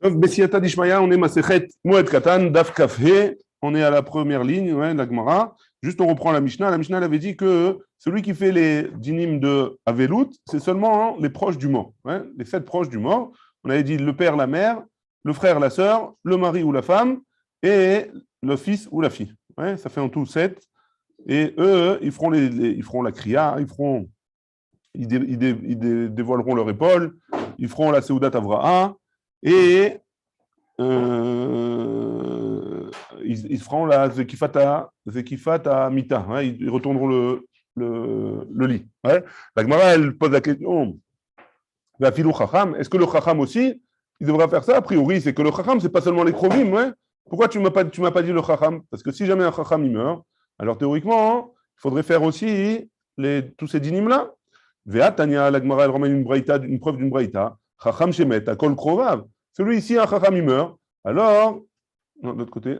Donc, Bessiata Dishmaya, on est Masechet Moed Katan, Daf Kafhe, on est à la première ligne, ouais, la Gemara. Juste, on reprend la Mishnah. La Mishnah elle avait dit que celui qui fait les dynimes de Avelout, c'est seulement les proches du mort, ouais, les 7 proches du mort. On avait dit le père, la mère, le frère, la sœur, le mari ou la femme, et le fils ou la fille. Ouais, ça fait en tout 7. Et eux, ils feront, ils feront la kriya, ils dévoileront leur épaule, ils feront la Seudat Avra'a, et ils feront la Zekifata Mita, hein, ils retourneront le lit. Ouais. La Gemara, elle pose la question, est-ce que le Chacham aussi, il devra faire ça? A priori, c'est que le Chacham, c'est pas seulement les Krovim. Ouais. Pourquoi tu m'as pas dit le Chacham? Parce que si jamais un Chacham il meurt, alors théoriquement, hein, il faudrait faire aussi tous ces dynimes-là. Vea Tania, la Gemara, elle ramène une preuve d'une braïta. Chacham Shemet, à Kol Krovav. Celui ici, un Chacham, il meurt. Alors, non, de l'autre côté,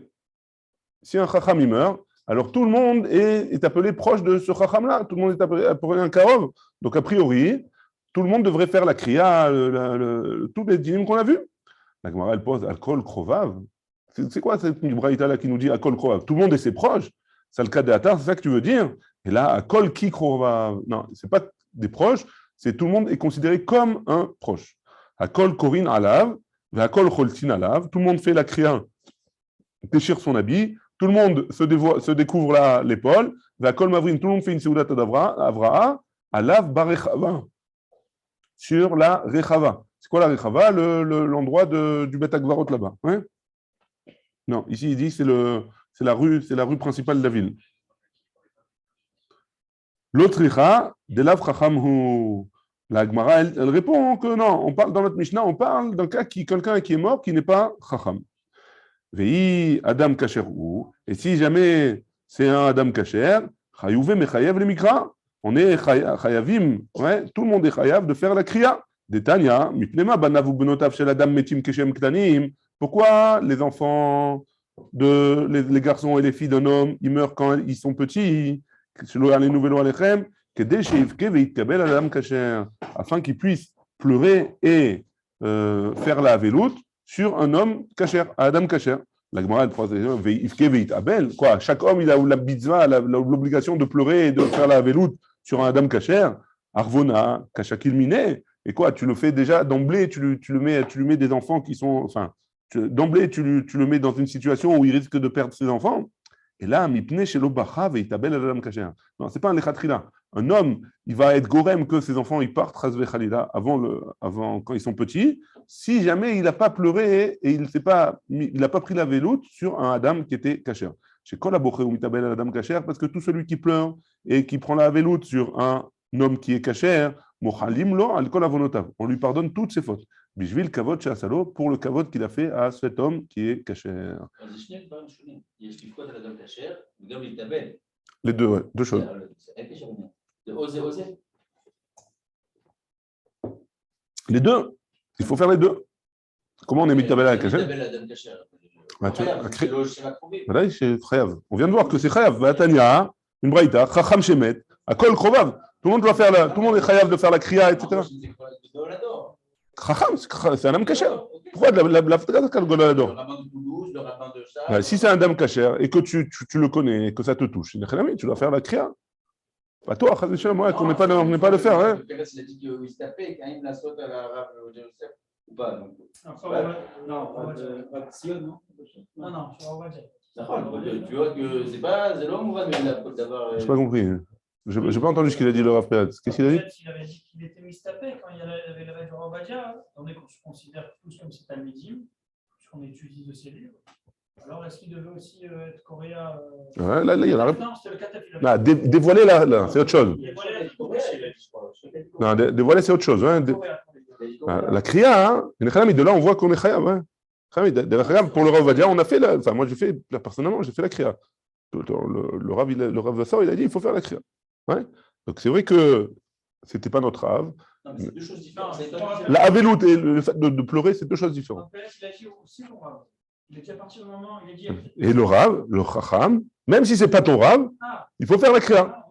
si un Chacham, il meurt, alors tout le monde est appelé proche de ce Chacham-là. Tout le monde est appelé un Karov. Donc, a priori, tout le monde devrait faire la Kriya, tous les dynimes qu'on a vus. La Gemara, elle pose Al-Kol Krovav. C'est quoi cette braïta-là qui nous dit Al-Kol Krovav? Tout le monde est ses proches. C'est le cas de Atar, c'est ça que tu veux dire? Et là, Al-Kol Ki Krovav. Non, c'est pas des proches, c'est tout le monde est considéré comme un proche. Akol Korin Alav, Akol Choltin Alav, tout le monde fait la kriya, déchire son habit, tout le monde se découvre l'épaule, Akol Mavrin, tout le monde fait une Seudat Avra'a, Alav Barechava, sur la Rechava. C'est quoi la Rechava? L'endroit du Bet Akvarot là-bas. Ouais, non, ici il dit c'est la rue principale de la ville. L'autre de Lav Chachamhu. La Gemara, elle répond que non, on parle dans notre Mishnah, on parle d'un cas quelqu'un qui est mort qui n'est pas Chacham. Vei Adam Kasher ou, et si jamais c'est un Adam Kasher, Chayuve Mechayev le Mikra, on est Chayavim, ouais, tout le monde est Chayav de faire la Kriya. Detania, Mitnema Banavu Benotav Shel Adam Metim Keshem Ktanim. Pourquoi les enfants, les garçons et les filles d'un homme, ils meurent quand ils sont petits? Afin qu'il puisse pleurer et faire la veloute sur un homme kasher, Adam kasher. La Gemara pose quoi? Chaque homme il a la mitzvah, l'obligation de pleurer et de faire la veloute sur un Adam kasher. Arvona, kashakil miné. Et quoi? Tu le fais déjà d'emblée, tu lui mets des enfants qui sont, enfin, d'emblée tu le mets dans une situation où il risque de perdre ses enfants. Et là, mipne shelo bachav et itabel adam kasher. Non, c'est pas un lechatrila. Un homme, il va être gorem que ses enfants ils partent rasve khalila avant quand ils sont petits. Si jamais il n'a pas pleuré et il n'a pas pris la veloute sur un adam qui était kasher. Chez kol abocher ou itabel adam kasher, parce que tout celui qui pleure et qui prend la veloute sur un homme qui est kasher, mochalim lo al kol avonotav. On lui pardonne toutes ses fautes. Bishvil kavod she'asalo, pour le kavod qu'il a fait à cet homme qui est kasher. Les deux, ouais, deux choses. Les deux, il faut faire les deux. Comment on est mitabel à la kasher? On vient de voir que c'est chayav. Vatania, une braïta, chacham shemet, akol krovav. Tout le monde doit faire tout le monde est chayav de faire la kriya, etc. Chacham, c'est un homme kasher. Pourquoi la si c'est un dame kasher et que tu le connais et que ça te touche, tu dois faire la kriya. Pas toi, moi, qu'on n'est pas le faire. Hein. Il a dit qu'il se tapait quand il la saute à la rave de Joseph ou pas. Non, pas de Sion, non. Non, je vois pas. Tu vois que c'est pas Zélom ou Van d'avoir. Je n'ai pas compris. Je n'ai pas entendu ce qu'il a dit, le Rav Peretz. Qu'est-ce qu'il a dit? Il avait dit qu'il était mistapé quand il y avait le Rav Ovadia, étant donné qu'on se considère tous comme c'est Talmidim, puisqu'on étudie de ses livres. Alors, est-ce qu'il devait aussi être coréen Ouais, là, il y a la réponse. Non, c'était le Katafil. Là, dévoiler, là, c'est autre chose. Non, dévoiler, c'est autre chose. Hein. La kriya, hein, de là, on voit qu'on est chayav. Hein. Pour le Rav Ovadia, on a fait la. Enfin, moi, personnellement, j'ai fait la kriya. Le Rav Vassar, il a dit il faut faire la kriya. Ouais. Donc c'est vrai que c'était pas notre Rav. Non, mais c'est deux choses différentes. La aveloute et le fait de pleurer, c'est deux choses différentes. Il a dit aussi le Rav. Il a dit à partir du moment où il a dit. Et le Rav, le Chacham, même si c'est pas ton Rav, il faut faire la kriya.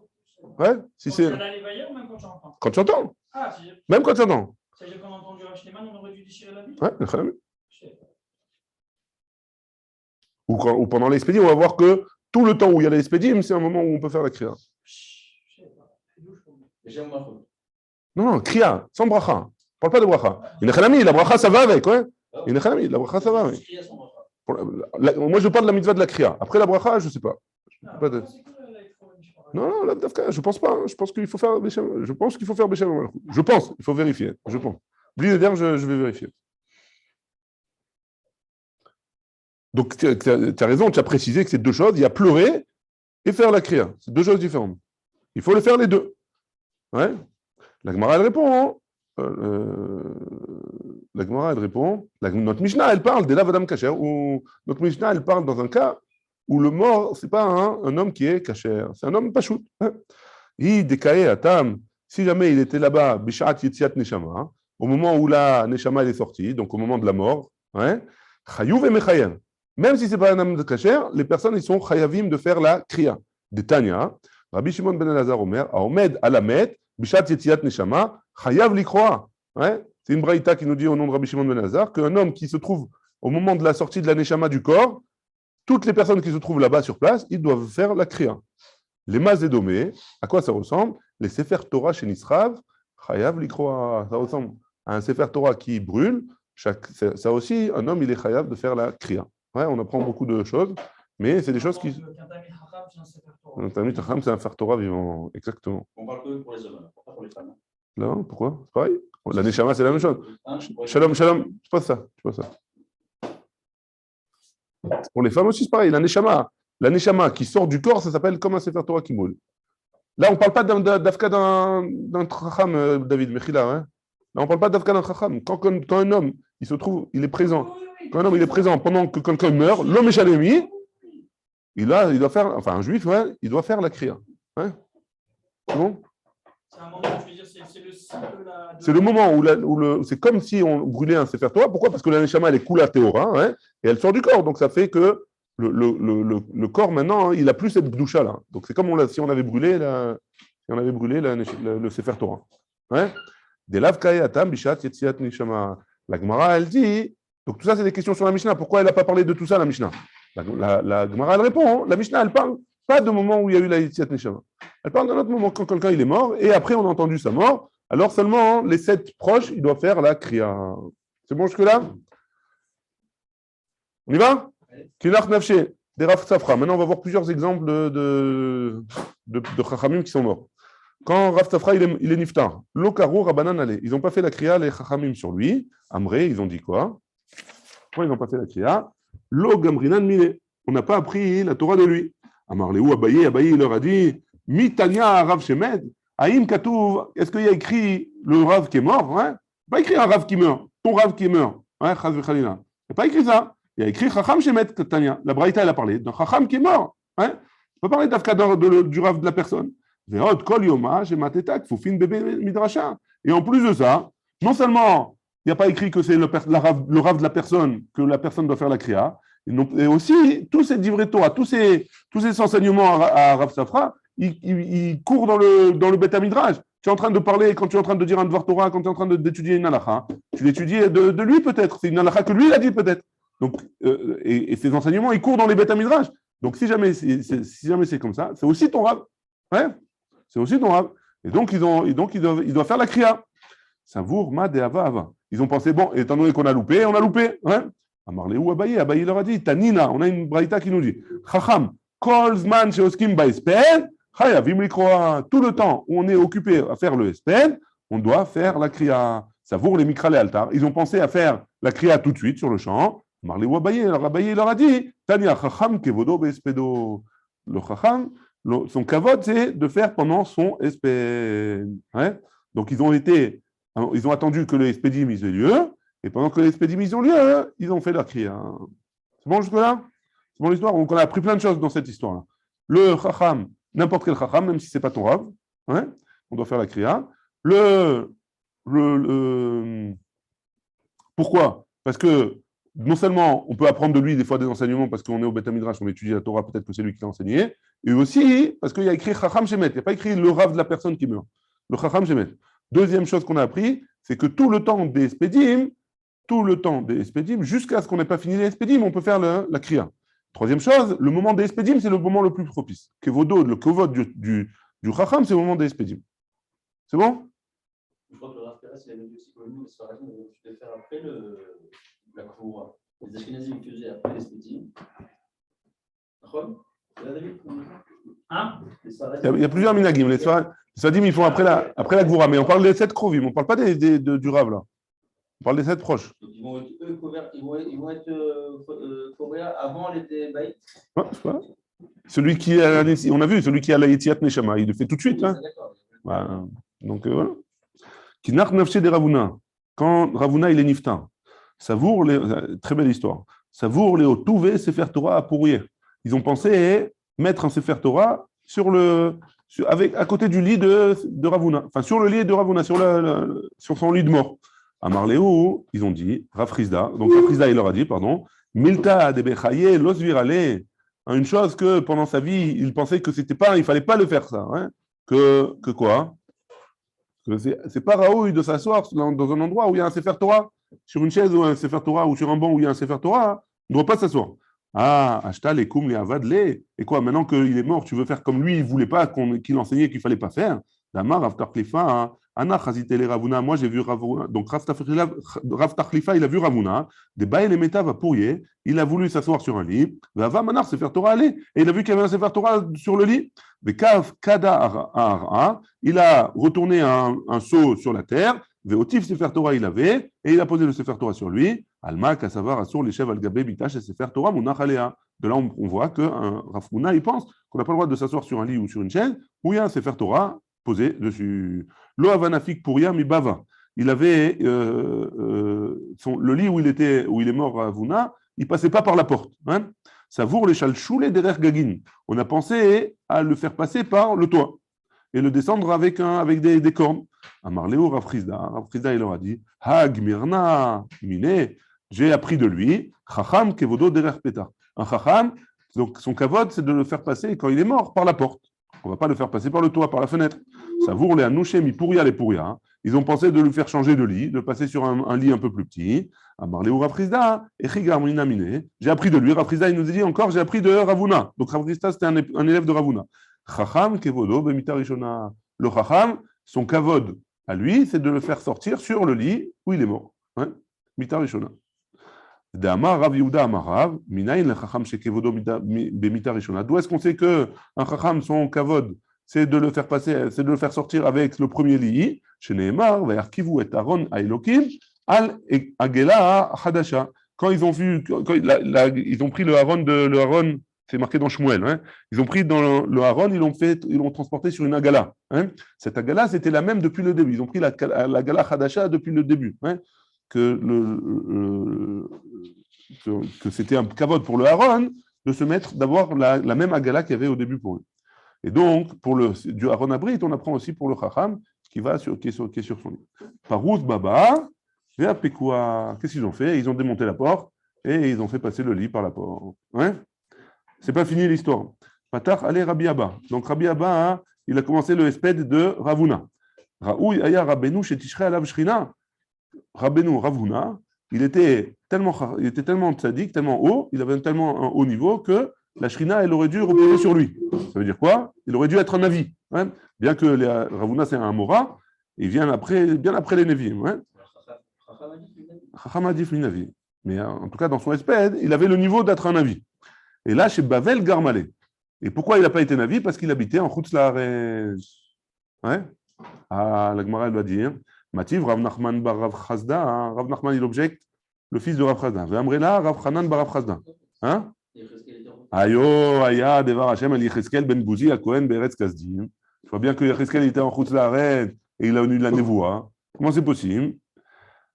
Ouais. Si c'est. Quand tu entends. Même quand tu entends. C'est-à-dire qu'on a entendu Rav Shneeman, on aurait dû déchirer la vie. Ouais, Ou pendant l'expédie, on va voir que tout le temps où il y a l'expédie, c'est un moment où on peut faire la kriya. Non, non, kriya, sans bracha. On ne parle pas de bracha. Une echanami, la bracha, ça va avec, ouais. Une echanami, la bracha, ça va avec. Moi, je parle de la mitzvah de la kriya. Après la bracha, je ne sais pas. Non, non, la dafka, je ne pense pas. Je pense qu'il faut faire Béchem. Je pense qu'il faut faire Béchem. Je pense, il faut vérifier. Je pense. Oublie de dire, je vais vérifier. Donc, tu as raison, tu as précisé que c'est deux choses. Il y a pleurer et faire la kriya. C'est deux choses différentes. Il faut le faire les deux. Ouais. La Gemara, elle répond. La Gemara, elle répond. Notre Mishnah, elle parle d'Elav Adam Kacher. Notre Mishnah, elle parle dans un cas où le mort, ce n'est pas un homme qui est Kacher. C'est un homme Pachout. Il décaille à Tam. Si jamais il était là-bas, Bishat Yetziat Neshama, au moment où la Neshama elle est sortie, donc au moment de la mort, Chayuv et Mechayev. Même si ce n'est pas un homme de Kacher, les personnes, ils sont Chayavim de faire la Kriya. De Tanya, Rabbi Shimon ben Elazar Omer, Aomed Alamet, Bishat Yetziat Neshama, Chayav Likroa. C'est une braïta qui nous dit au nom de Rabbi Shimon ben Elazar qu'un homme qui se trouve au moment de la sortie de la Neshama du corps, toutes les personnes qui se trouvent là-bas sur place, ils doivent faire la Kriya. Les Mazédomé, à quoi ça ressemble? Les Sefer Torah chez Nisrav, Chayav Likroa. Ça ressemble à un Sefer Torah qui brûle. Ça aussi, un homme, il est Chayav de faire la Kriya. On apprend beaucoup de choses, mais c'est des choses qui. Un Talmid Chacham, c'est un Sefer Torah vivant. Exactement. On parle que pour les hommes, pas pour les femmes. Non, pourquoi? C'est pareil. La Neshama, c'est la même chose. Shalom, shalom. C'est pas ça. Pour les femmes aussi, c'est pareil. La Neshama qui sort du corps, ça s'appelle comme un Sefer Torah qui moule. Là, on ne parle pas d'Afka d'un Chacham, David Mechila. Là, on ne parle pas d'Afka d'un Chacham. Quand un homme, il se trouve, il est présent. Quand un homme, il est présent pendant que quelqu'un meurt, l'homme est Shalemi, il doit faire, enfin un juif, il doit faire la kriya. C'est bon? C'est un moment, je veux dire, c'est le cycle là. C'est le moment où c'est comme si on brûlait un Sefer Torah. Pourquoi? Parce que la Neshama, elle est Kula Théora, et elle sort du corps. Donc ça fait que le corps, maintenant, il n'a plus cette Gdusha là. Donc c'est comme si on avait brûlé, le Sefer Torah. Des lavkae atam bishat yetziat neshama. La Gemara, elle dit. Donc tout ça, c'est des questions sur la Mishnah. Pourquoi elle n'a pas parlé de tout ça, la Mishnah? La Gemara, elle répond. La Mishnah, elle parle pas de moment où il y a eu la yetziat neshama. Elle parle d'un autre moment quand quelqu'un il est mort, et après on a entendu sa mort. Alors seulement les 7 proches, ils doivent faire la kriya. C'est bon jusque-là? On y va? Kinach Nafshe, des Rav Tzafra. Maintenant, on va voir plusieurs exemples de Chachamim qui sont morts. Quand Rav Tzafra, il est niftar, Lokaru Rabanan Ale. Ils n'ont pas fait la kriya, les Chachamim sur lui. Amré, ils ont dit quoi? Pourquoi ils n'ont pas fait la kriya? Lo Gamrinan Mine. On n'a pas appris la Torah de lui. Amarleu Abaye, il leur a dit Mitania Rav Shemed. Aïm Katouv, est-ce qu'il y a écrit le Rav qui est mort? Pas écrit un Rav qui meurt, ton Rav qui est mort. Chaz v'chalila. Il n'a pas écrit ça. Il y a écrit Chacham Shemet Tania. La Braïta, elle a parlé d'un Chacham qui est mort. On peut parler d'Afka du Rav de la personne. Ve'od kol yoma shematetak foufin bébé midrasha. Et en plus de ça, non seulement il n'y a pas écrit que c'est le Rav de la personne, que la personne doit faire la kriya, et aussi tous ces divrei Torah, tous ces enseignements à Rav Safra, il court dans le Beth Midrash. Tu es en train de parler, quand tu es en train de dire un Dvar Torah, quand tu es en train d'étudier une halakha, tu l'étudies de lui peut-être. C'est une halakha que lui, il a dit peut-être. Donc, et ces enseignements, ils courent dans les Beth Midrash. Donc, si jamais c'est comme ça, c'est aussi ton Rav. C'est aussi ton Rav. Et donc, ils doivent faire la kriya. Savour, ma de ava ava. Ils ont pensé, bon, étant donné qu'on a loupé, on a loupé. Amarleu Abaye leur a dit, Tanina, on a une braïta qui nous dit, Chacham, Kol Zman Sheoskim Ba'espen, Chayavim Likroa. Tout le temps où on est occupé à faire le espen, on doit faire la kriya. Savour les Mikra le altar. Ils ont pensé à faire la kriya tout de suite sur le champ. Amarleu Abaye leur a dit, Tania Chacham Kevodo Be'espedo. Le Chacham, son kavod, c'est de faire pendant son espen. Donc ils ont attendu que le espédim ait lieu. Et pendant que les espédim ils ont lieu, ils ont fait la kriya. C'est bon jusque-là? C'est bon l'histoire? Donc on a appris plein de choses dans cette histoire-là. Le chacham, n'importe quel chacham, même si ce n'est pas ton rav, on doit faire la kriya. Pourquoi? Parce que non seulement on peut apprendre de lui des fois des enseignements parce qu'on est au Beth Midrash, on étudie la Torah, peut-être que c'est lui qui l'a enseigné, et aussi parce qu'il y a écrit chacham shemet, il n'y a pas écrit le rav de la personne qui meurt. Le chacham shemet. Deuxième chose qu'on a appris, c'est que tout le temps des spédim, tout le temps des Espedim, jusqu'à ce qu'on n'ait pas fini les Espedim, on peut faire la Kriya. Troisième chose, le moment des Espedim, c'est le moment le plus propice. Kevodo, le Kovod du Chacham, c'est le moment des Espedim. C'est bon? Je crois que le Rav Peres, il avait dit aussi que nous, les Sfaradim, tu devais faire après la Koura. Les Ashkenazim faisaient après les Espedim. D'accord? Hein? Il y a plusieurs minagim. Les Sfaradim, ils font après la Gvoura, mais on parle des 7 Krovim, on ne parle pas du Rav, là. On parle des 7 proches. Donc, ils vont être couverts avant l'été Baït. Ouais, je sais pas. Celui qui a, on a vu, celui qui a la Yetiat Neshama, il le fait tout de suite. Hein. Voilà. Donc, voilà. Kinach Nafshe de Ravuna. Quand Ravuna, il est nifta, savoure très belle histoire, savoure les Otouvé Sefer Torah à Pourrier. Ils ont pensé mettre un Sefer Torah à côté du lit de Ravuna, enfin sur le lit de Ravuna, sur son lit de mort. À Marléou, ils ont dit, Rafrizda, donc Rafrizda, il leur a dit, pardon, Milta de Bechaye, los virale, une chose que pendant sa vie, il pensait que c'était pas, il fallait pas le faire ça, hein, que quoi? Que c'est pas raoul de s'asseoir dans un endroit où il y a un Sefer Torah, sur une chaise ou un Sefer Torah, ou sur un banc où il y a un Sefer Torah, hein, on ne doit pas s'asseoir. Ah, Ashta, les Koum, les Avad, les. Et quoi, maintenant qu'il est mort, tu veux faire comme lui, il ne voulait pas qu'il enseignait qu'il ne fallait pas faire. Damar, Rav Tachlifa, Anna, Chazitele Ravuna, moi j'ai vu Ravuna. Donc Rav Tachlifa, il a vu Ravuna, des Baïl et Meta va pourrier, il a voulu s'asseoir sur un lit, va Manar, Sefer Torah, aller. Et il a vu qu'il y avait un Sefer Torah sur le lit. Kada Ara, il a retourné un seau sur la terre, Veotif Sefer Torah il avait, et il a posé le Sefer Torah sur lui. Alma, Kassavar, Assur, Leshev, Al-Gabé, Bitash, et Sefer Torah, Mounach Alea. De là, on voit qu'un Rafuna, il pense qu'on n'a pas le droit de s'asseoir sur un lit ou sur une chaise où il y a un Sefer Torah posé dessus. Lo Avanafik Pouria Mibava. Il avait le lit où il est mort à Ravuna, il passait pas par la porte. Hein. Savour les chalchoulés derrière Gagin. On a pensé à le faire passer par le toit et le descendre avec des cornes. Amarléo Rafrizda, il leur a dit Hag Mirna Mine, j'ai appris de lui, Chacham Kevodo derrière Peta. Un Chacham, donc son kavod, c'est de le faire passer quand il est mort par la porte. On ne va pas le faire passer par le toit, par la fenêtre. Savour les Anouché mi Pouria les Pouria. Ils ont pensé de le faire changer de lit, de passer sur un lit un peu plus petit. Amarléo Rafrizda, Echigar Mine Mine. J'ai appris de lui. Rafrizda, il nous a dit encore, j'ai appris de Ravuna. Donc Rafrizda, c'était un élève de Ravuna. Chacham Kevodo Bemita Rishona. Le Chacham, son kavod à lui, c'est de le faire sortir sur le lit où il est mort. Ouais. Mita Rishona. D'Amar Rav Yehuda Amarav, Minaïn le Chacham Shekevodo Bemita Rishona. D'où est-ce qu'on sait qu'un Chacham, son kavod, c'est de le faire passer, c'est de le faire sortir avec le premier lit, chez Nehemar, Vayarkivu et Aaron à Elokim, Al Agela Hadasha. Quand ils ont vu, ils ont pris le Aaron, c'est marqué dans Shmuel, hein, ils ont pris dans le Aaron, ils l'ont transporté sur une Agala. Hein. Cette Agala, c'était la même depuis le début. Ils ont pris l'Agala Hadasha depuis le début. Hein. Que c'était un kavod pour le Aaron de se mettre, d'avoir la même Agala qu'il y avait au début pour lui. Et donc, du Aaron Abrit, on apprend aussi pour le Chacham qui est sur son lit. Parouz Baba, qu'est-ce qu'ils ont fait? Ils ont démonté la porte et ils ont fait passer le lit par la porte. Ouais, c'est pas fini l'histoire. Patach allez Rabbi Abba. Donc Rabbi Abba, hein, il a commencé le espède de Ravuna. Raoui aya Rabbeinu shetishrei alav shrina. Rabbeinu Ravuna, il était tellement tzaddik, tellement haut, il avait tellement un haut niveau que la shrina, elle aurait dû reposer sur lui. Ça veut dire quoi? Il aurait dû être un navi. Hein, bien que Ravuna, c'est un Mora, il vient bien après les Nevi'im. Hein. Chacham Adif Minavi. Mais en tout cas, dans son espède, il avait le niveau d'être un navi. Et là, chez Bavel Garmalé. Et pourquoi il n'a pas été navi? Parce qu'il habitait en Chutz La'aretz. Ouais. Ah, la Gemara, elle doit dire Mativ, Rav Nachman bar Rav Chazda. Hein. Rav Nachman, il objecte le fils de Rav Chazda. Ve'amrela, Rav Hanan bar Rav Chazda. Hein? Ayo, Aya, Devar Hashem, El Yecheskel ben Bouzi, à Kohen, Beretz Kasdim. Je vois bien que Yecheskel était en Chutz La'aretz et il a eu la névoie. Comment c'est possible?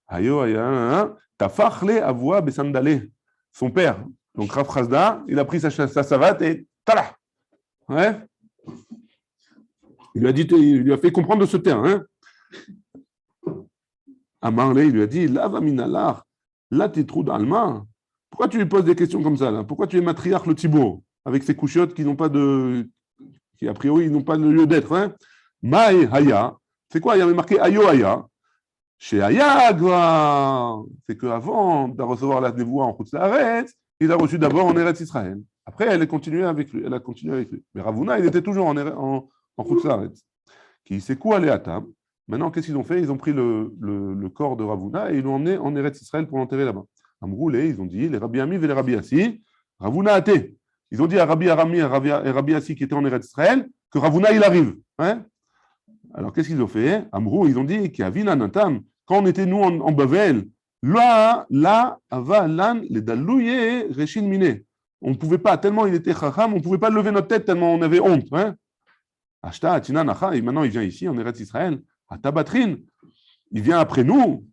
Ayo, Aya, Tafachle Avoua Besandale. Son père. Donc Rav Chazda, il a pris sa savate et tala. Ouais. Il lui a fait comprendre de ce terrain. Hein. Amarle, il lui a dit, Lava minalar, là t'es trou d'alma. Pourquoi tu lui poses des questions comme ça là? Pourquoi tu es matriarche le Thibaut avec ces couchottes qui a priori n'ont pas de lieu d'être. Hein. Maï haya, c'est quoi? Il y avait marqué ayo haya. Chez Ayagva, c'est qu'avant de recevoir la névoie en Chutz Laaretz, il a reçu d'abord en Eretz Israël. Après, elle a continué avec lui. Mais Ravuna, il était toujours en Chutz Laaretz. Qui s'est quoi aller à table. Maintenant, qu'est-ce qu'ils ont fait? Ils ont pris le corps de Ravuna et ils l'ont emmené en Eretz Israël pour l'enterrer là-bas. Amroulé, ils ont dit, les Rabbi Ami et les Rabbi Assi, Ravuna athée. Ils ont dit à Rabbi Arami et Rabbi Assi qui étaient en Eretz Israël que Ravuna, il arrive. Hein? Alors, qu'est-ce qu'ils ont fait? Amrou, ils ont dit, qui a vu Natam, quand on était nous en Bavel, là, avalan, les dalouye, reshin miné. On ne pouvait pas, tellement il était chacham, on ne pouvait pas lever notre tête tellement on avait honte. Hein? Ashta, Atina, Nacha, et maintenant il vient ici, en Eretz Israël, à Tabatrine. Il vient après nous.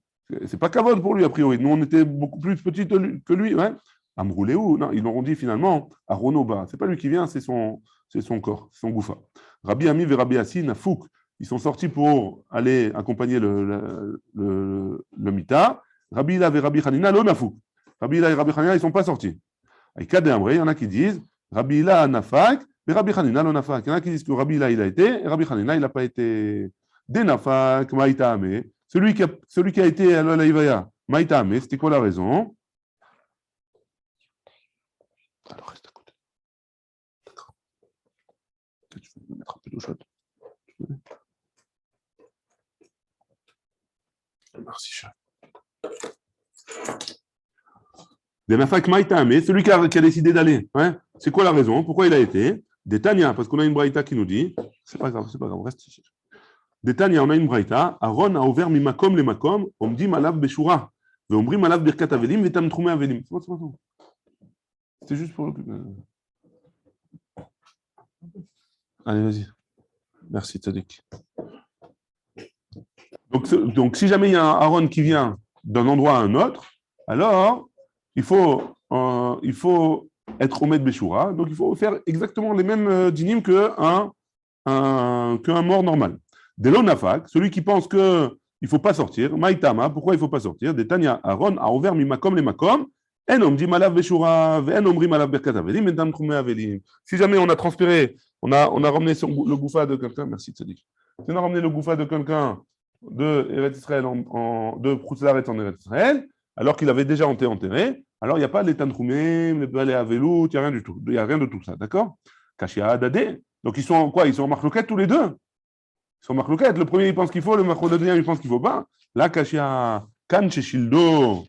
C'est pas Kavod pour lui, a priori. Nous, on était beaucoup plus petits que lui. Ouais? Amrouléou, non, ils l'auront dit finalement à Ronoba. C'est pas lui qui vient, c'est son corps, c'est son goufa. Rabbi Ami et Rabbi Assi, Nafouk, ils sont sortis pour aller accompagner le Mita. Rabbi Ila et Rabbi Hanina, lo Nafouk. Rabbi Ila et Rabbi Hanina, ils ne sont pas sortis. Et il y en a qui disent Rabbi Ila Nafak, mais Rabbi Hanina, lo Nafak. Il y en a qui disent que Rabbi Ila, il a été, et Rabbi Hanina, il n'a pas été. Des Nafak, Maïta Ame. Celui qui a été à l'Aïvaya, Maïta Ame, c'était quoi la raison? Alors, reste à côté. D'accord. Tu peux me mettre un peu d'eau chaude. Merci, chat. Denafak Maïtame, celui qui a décidé d'aller. Hein? C'est quoi la raison? Pourquoi il a été? Des Tania, parce qu'on a une braïta qui nous dit, c'est pas grave, reste ici. Des Tania, on a une braïta, Aaron a ouvert mi makom les makom, on me dit malav beshura, et on me dit malav birkat avelim, et tam troumé avelim. C'est juste pour. Allez, vas-y. Merci, Tzadik. Donc, si jamais il y a un Aaron qui vient d'un endroit à un autre, alors il faut être Omed Beshura, donc il faut faire exactement les mêmes dynimes qu'un mort normal. Delo Nafak, celui qui pense qu'il ne faut pas sortir, Maïtama, pourquoi il ne faut pas sortir? Des Tania, Aaron a ouvert mi makom les makom, en om dit malav Beshura, en omri malav berkat avelim, et dam troumé avelim. Si jamais on a transpiré, on a ramené le goufa de quelqu'un, merci Tzadik. Si on a ramené le goufa de quelqu'un de Eretz Israël de Chutz Laaretz en Eretz Israël, alors qu'il avait déjà été enterré, alors il n'y a pas les Tantroumim, les Balé Avelout, il n'y a rien du tout. Il n'y a rien de tout ça, d'accord? Kashia Adadé. Donc ils sont en quoi? Ils sont en marloquette tous les deux. Ils sont en marloquette. Le premier il pense qu'il faut, le deuxième il pense qu'il ne faut pas. Là, Kashia Kan Sheshildo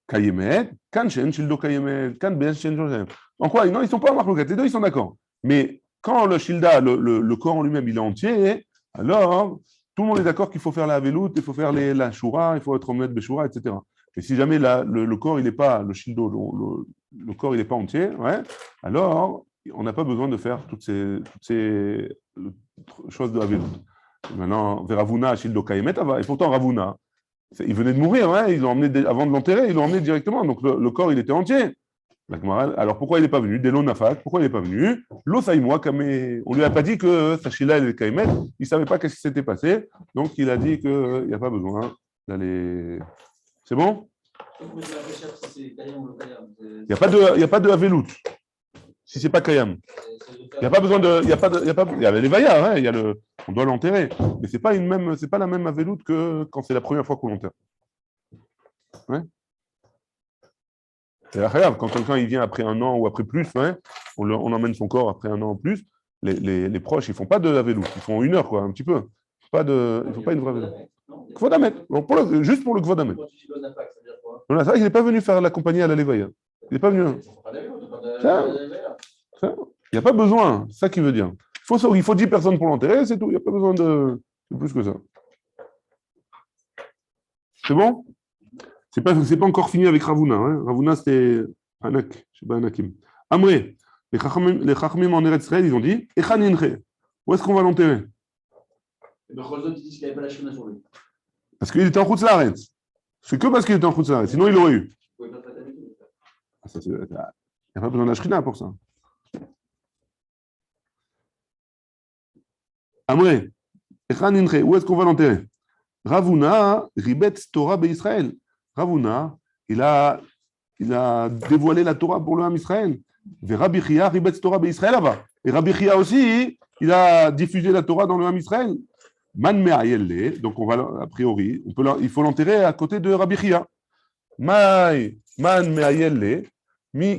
Kayemet, Kan Shen Shildo Kayemet, Kan Ben Shen Joseph. En quoi? Non, ils ne sont pas en marloquette. Les deux ils sont d'accord. Mais quand le Shilda, le corps en lui-même, il est entier, alors tout le monde est d'accord qu'il faut faire la Avelout, il faut faire la Shura, il faut être Omed Beshura, etc. Et si jamais le corps, il n'est pas, le Shildo, le corps, il n'est pas entier, ouais, alors on n'a pas besoin de faire toutes ces choses de Avelout. Maintenant, vers Ravuna, Shildo Kayemet, et pourtant Ravuna, il venait de mourir, hein, ils l'ont emmené avant de l'enterrer, ils l'ont emmené directement, donc le corps, il était entier. Alors pourquoi il n'est pas venu? Delo Nafak, pourquoi il n'est pas venu? L'Osaïmoa, on ne lui a pas dit que Sachila et le Kaimet, il ne savait pas qu'est-ce qui s'était passé, donc il a dit qu'il n'y a pas besoin d'aller. C'est bon? Il n'y a pas de Avelout, si ce n'est pas Kayam. Il n'y a pas besoin de. Il y a les Vaya, hein, on doit l'enterrer, mais ce n'est pas la même Avelout que quand c'est la première fois qu'on l'enterre. Ouais. C'est agréable, quand quelqu'un il vient après un an ou après plus, hein, on emmène son corps après un an en plus, les proches, ils ne font pas de la vélo, ils font 1 heure, quoi, un petit peu. Ils ne font pas une vraie vélo. Kvodamet, juste pour le Kvodamet. C'est vrai qu'il n'est pas venu faire la compagnie à la Lévaïa. Il n'est pas venu. Il n'y a pas besoin, c'est ça qu'il veut dire. Il faut 10 personnes pour l'enterrer, c'est tout. Il n'y a pas besoin de plus que ça. C'est bon? C'est pas encore fini avec Ravuna. Hein. Ravuna, c'était Anak, je sais pas, Anakim. Amré, les Chachamim en Eretz Israël, ils ont dit Echan Inche, où est-ce qu'on va l'enterrer? Parce qu'il était en Chutz Laaretz. C'est que parce qu'il était en Chutz Laaretz, sinon il l'aurait eu. Il n'y a pas besoin d'Ashrina pour ça. Amré, Echan Inche, où est-ce qu'on va l'enterrer? Ravuna, Ribetz Torah Israël. Ravuna, il a dévoilé la Torah pour le Ham Israël. Et Rabbi Chia, Ribetz Torah Israël là-bas. Et Rabbi Chia aussi, il a diffusé la Torah dans le Ham Israël. Man me'ayelle, donc on va, a priori, il faut l'enterrer à côté de Rabbi Chia. Man me'ayelle,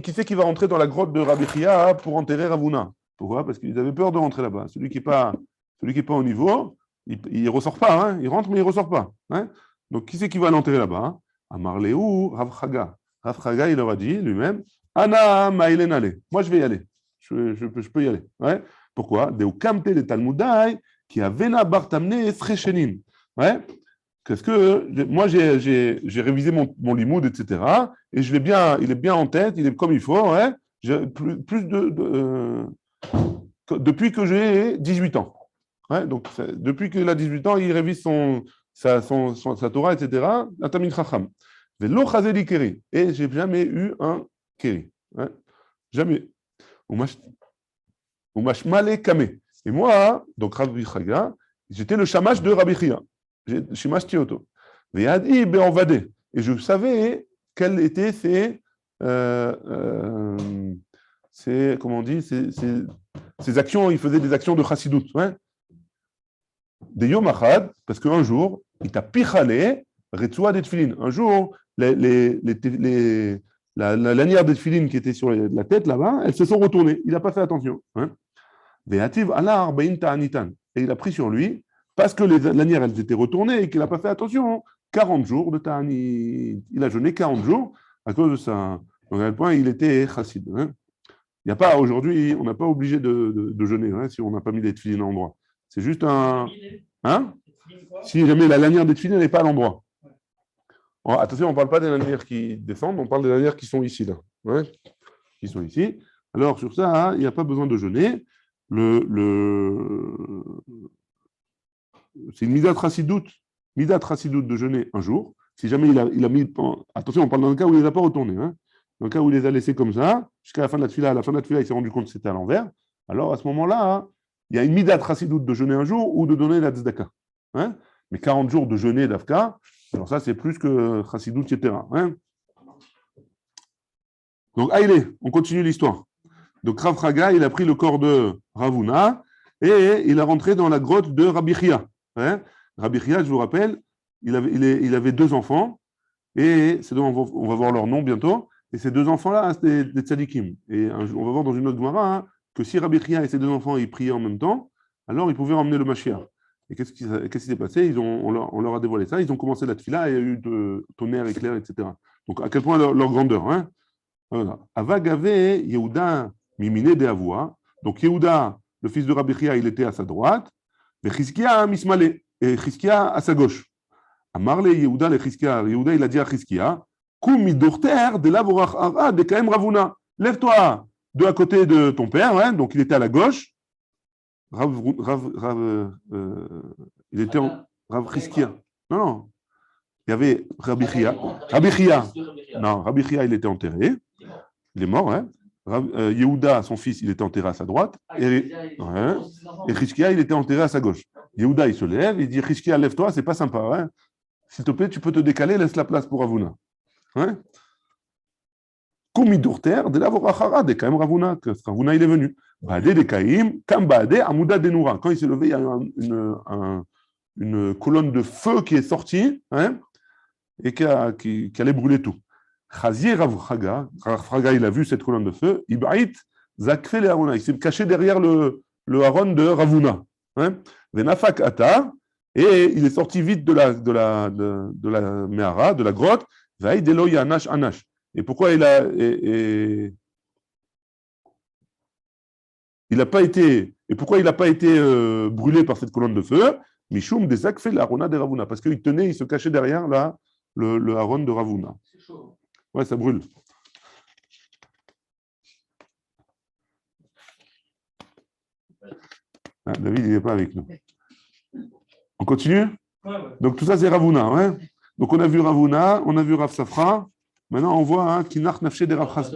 qui c'est qui va rentrer dans la grotte de Rabbi Chia pour enterrer Ravuna? Pourquoi? Parce qu'ils avaient peur de rentrer là-bas. Celui qui n'est pas au niveau, il ne ressort pas. Hein? Il rentre, mais il ne ressort pas. Hein? Donc, qui c'est qui va l'enterrer là-bas? Amarleu, Rav Chaga. Rav Chaga, il leur a dit lui-même, Ana ma'elenale. Moi, je vais y aller. Je peux y aller. Ouais? Pourquoi? De Ukamte de Talmudai, qui a Vena Bartamne Srechenim. Ouais? Parce que moi, j'ai révisé mon limoud, etc. Et il est bien en tête, il est comme il faut. Ouais? Depuis que j'ai 18 ans. Ouais? Donc, depuis qu'il a 18 ans, il révise sa Torah, etc. Atamin Chacham. Et je n'ai jamais eu un keri. Ouais? Jamais. Ou mashmale kame. Et moi, donc Rabbi Chaga, j'étais le shamash de Rabbi Chia. J'ai shamash Tioto. Et je savais quelles étaient comment on dit, ces actions, il faisait des actions de chassidut. Ouais? Des yom achad, parce qu'un jour, il t'a pichale, retzua des tefilin. Un jour, la lanière des tefilin qui était sur la tête là-bas, elles se sont retournées. Il n'a pas fait attention. Hein? Et il a pris sur lui, parce que les lanières elles étaient retournées et qu'il n'a pas fait attention, 40 jours de ta'anit. Il a jeûné 40 jours à cause de ça. Donc à quel point il était chassid. Hein? Il n'y a pas aujourd'hui, on n'a pas obligé de jeûner hein, si on n'a pas mis les tefilin à l'endroit. C'est juste un. Hein? Si jamais la lanière des tefilin n'est pas à l'endroit. Attention, on ne parle pas des lanières qui descendent, on parle des lanières qui sont ici, là. Ouais? Qui sont ici. Alors, sur ça, il n'y a pas besoin de jeûner. C'est une midat chassidout de jeûner un jour. Si jamais il a mis. Attention, on parle dans le cas où il ne les a pas retournés. Hein? Dans le cas où il les a laissés comme ça, jusqu'à la fin de la tefila, il s'est rendu compte que c'était à l'envers. Alors, à ce moment-là, hein, il y a une midat chassidout de jeûner un jour ou de donner la tzedaka. Hein? Mais 40 jours de jeûner d'Afka, alors ça, c'est plus que chassidout, etc. Hein? Donc, allez, on continue l'histoire. Donc, Rav Chaga, il a pris le corps de Ravuna et il a rentré dans la grotte de Rabbi Chia. Hein? Rabbi Chia, je vous rappelle, il avait 2 enfants et on va voir leur nom bientôt. Et ces 2 enfants-là, c'était des tzadikim. Et on va voir dans une autre Gemara hein, que si Rabbi Chia et ses 2 enfants ils priaient en même temps, alors ils pouvaient emmener le Mashiach. Et qu'est-ce qui s'est passé? On leur a dévoilé ça. Ils ont commencé la tefila et il y a eu de tonnerre, éclair, etc. Donc, à quel point leur grandeur. Hein? Voilà. Avagave Yehuda Mimine de Avoua. Donc, Yehuda, le fils de Rabbi Chia, il était à sa droite. Et Chizkia Mismale. Et Chizkia à sa gauche. Amarle Yehuda le Chizkia. Yehuda, il a dit à Chizkia Kum midorter de lavorach ara de kaem Ravuna. Lève-toi de à côté de ton père. Hein? Donc, il était à la gauche. Il était en Rav Chizkia. Non. Il y avait Rabbi Chia. Non, Rabbi Chia, il était enterré. Il est mort, hein. Yehuda, son fils, il était enterré à sa droite. Et Chizkia, il était enterré à sa gauche. Yehuda, il se lève, il dit Chizkia, lève-toi, c'est pas sympa. Hein. S'il te plaît, tu peux te décaler, laisse la place pour Ravuna. Hein. Kumidurter, de la vorachara, de Kaim Ravuna, que Ravuna, il est venu. Baadé de Kaim, Kam Baadé, Amouda de Noura. Quand il s'est levé, il y a eu une colonne de feu qui est sortie hein, et qui allait brûler tout. Chazier Rav Chaga, il a vu cette colonne de feu, Ibaït, Zakfe le Haruna, il s'est caché derrière le haron de Ravuna. Hein, Venafak Ata, et il est sorti vite de la Mehara, de la grotte, Vaïd Eloy Anash Anash. Et pourquoi il n'a pas été brûlé par cette colonne de feu? Mishum des Zakfe le Haruna de Ravuna, parce qu'il il se cachait derrière le haron de Ravuna. C'est chaud. Ouais, ça brûle. Ah, David, il n'est pas avec nous. On continue? Ouais. Donc tout ça, c'est Ravuna. Hein? Donc on a vu Ravuna, on a vu Rav Safra. Maintenant, on voit Kinach Nafshe de Rav Chaz.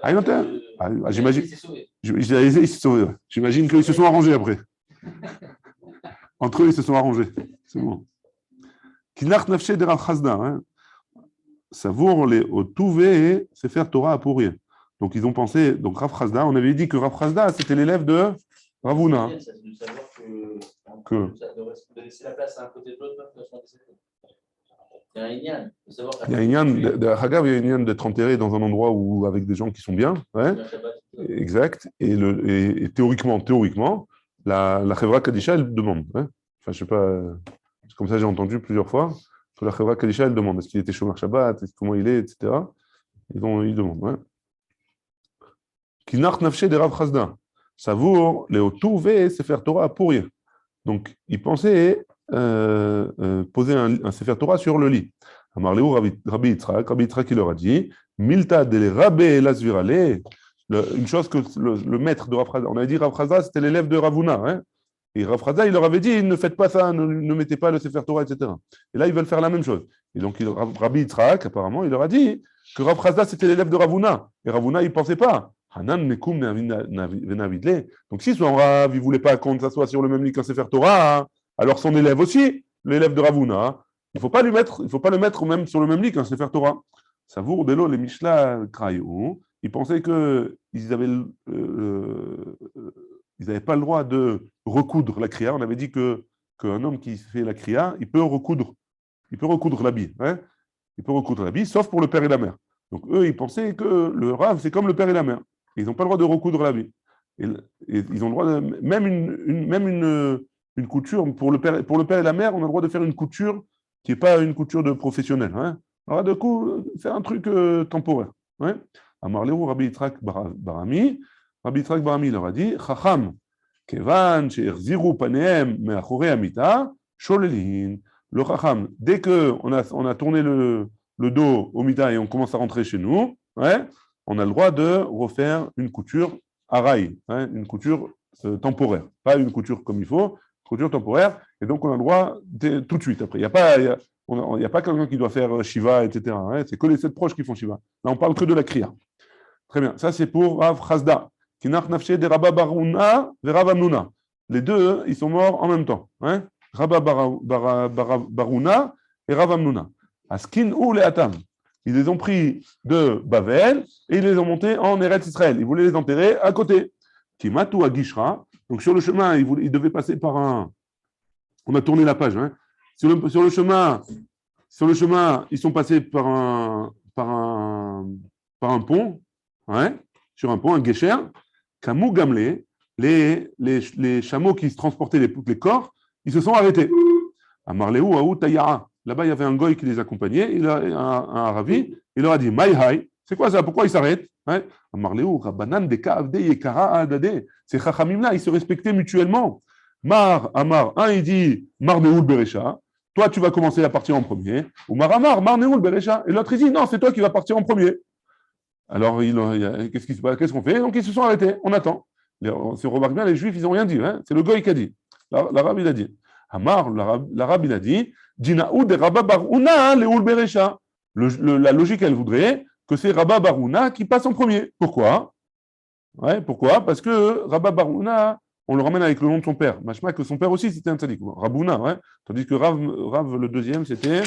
Ah, il est enterré. J'imagine. Il s'est sauvé. Ouais. J'imagine qu'ils se sont arrangés après. Entre eux, ils se sont arrangés. C'est bon. Kinach Nafshe de Rav Chazda. Hein? Savour les Otouvé, c'est faire Torah à pourrir. Donc ils ont pensé, donc Rav Chazda, on avait dit que Rav Chazda, c'était l'élève de Ravuna. C'est de savoir Que. de laisser la place à un côté de l'autre, il y a un Inyan. Il y a un Inyan d'être enterré dans un endroit où, avec des gens qui sont bien. Ouais. Exact. Et théoriquement, la Chevra Kadisha, elle demande. Hein. Enfin, je sais pas, c'est comme ça j'ai entendu plusieurs fois que la Chevra Kadisha, elle demande est-ce qu'il était Shomer Shabbat, comment il est, etc. Ils demandent. Hein. Kinach Nafshe de Rav Chazda. Savour, Léotou, ve Sefer Torah pour rien. Donc, il pensait poser un Sefer Torah sur le lit. Amarléou, Rabbi Yitzhak, il leur a dit Milta de Rabbe Lasvirale. Une chose que le maître de Rav Chazda, on a dit Rav Chazda, c'était l'élève de Ravuna. Hein, et Rav Chazda, il leur avait dit ne faites pas ça, ne mettez pas le Sefer Torah, etc. Et là, ils veulent faire la même chose. Et donc, Rabbi Yitzhak, apparemment, il leur a dit que Rav Chazda, c'était l'élève de Ravuna. Et Ravuna, il ne pensait pas. Donc, si son Rav, il ne voulait pas qu'on s'assoie sur le même lit qu'un Sefer Torah, hein, alors son élève aussi, l'élève de Ravuna, il ne faut pas le mettre même sur le même lit qu'un Sefer Torah. Savour Delo, les Mishla Krayou, ils pensaient qu'ils n'avaient pas le droit de recoudre la kriya. On avait dit qu'un homme qui fait la kriya, il peut recoudre l'habit. Hein, il peut recoudre l'habit, sauf pour le père et la mère. Donc eux, ils pensaient que le Rav, c'est comme le père et la mère. Ils n'ont pas le droit de recoudre l'habit. Et ils ont le droit de. Même une couture, pour le père et la mère, on a le droit de faire une couture qui n'est pas une couture de professionnel. Hein. Alors, du coup, c'est un truc temporaire. Ouais. Amarlehu Rabbi Yitzhak Barami. Rabbi Yitzhak Barami leur a dit Chacham, Kevan, She'erziru Panehem, Me'achore Amita, Sholelin. Le Chacham, dès qu'on a tourné le dos au Mita et on commence à rentrer chez nous, ouais, on a le droit de refaire une couture araï, hein, une couture temporaire, pas une couture comme il faut, couture temporaire, et donc on a le droit tout de suite après. Il n'y a pas quelqu'un qui doit faire Shiva, etc. Hein, c'est que les 7 proches qui font Shiva. Là, on parle que de la Kriya. Très bien, ça c'est pour Rav Chazda. Kinach Nafshe de Rabba Baruna et Rav Amnuna. Les deux, ils sont morts en même temps. Hein, Rabba Baruna et Rav Amnuna. Askin ou les Atam. Ils les ont pris de Bavel et ils les ont montés en Eretz Israël. Ils voulaient les enterrer à côté. Kimatu à Gishra. Donc sur le chemin, ils devaient passer par un. On a tourné la page. Hein. Sur le chemin, ils sont passés par un pont. Hein, sur un pont, un Gesher. Kamou Gamle, les chameaux qui transportaient les corps, ils se sont arrêtés. À Marléou, Aou, Tayara. Là-bas, il y avait un goy qui les accompagnait, un Aravi, il leur a dit Maïhaï, c'est quoi ça? Pourquoi ils s'arrêtent? Marléou, Rabbanan, Dekavde, Yekara, Adade. Ces Chachamim-là, ils se respectaient mutuellement. Amar, un il dit Marneoul Berecha, toi tu vas commencer à partir en premier. Ou Amar, Marneoul Berecha. Et l'autre il dit non, c'est toi qui vas partir en premier. Alors, qu'est-ce qu'on fait? Donc ils se sont arrêtés, on attend. Si on remarque bien, les Juifs, ils n'ont rien dit. Hein? C'est le goy qui a dit. L'arabe, il a dit. Amar, l'arabe, il a dit Dinaou de Rabba Baruna Leoul Berecha. La logique, elle voudrait que c'est Rabba Baruna qui passe en premier. Pourquoi? Ouais, pourquoi? Parce que Rabba Baruna, on le ramène avec le nom de son père. Machma que son père aussi, c'était un tzaddik. Rabouna, ouais. Tandis que Rav, le deuxième, c'était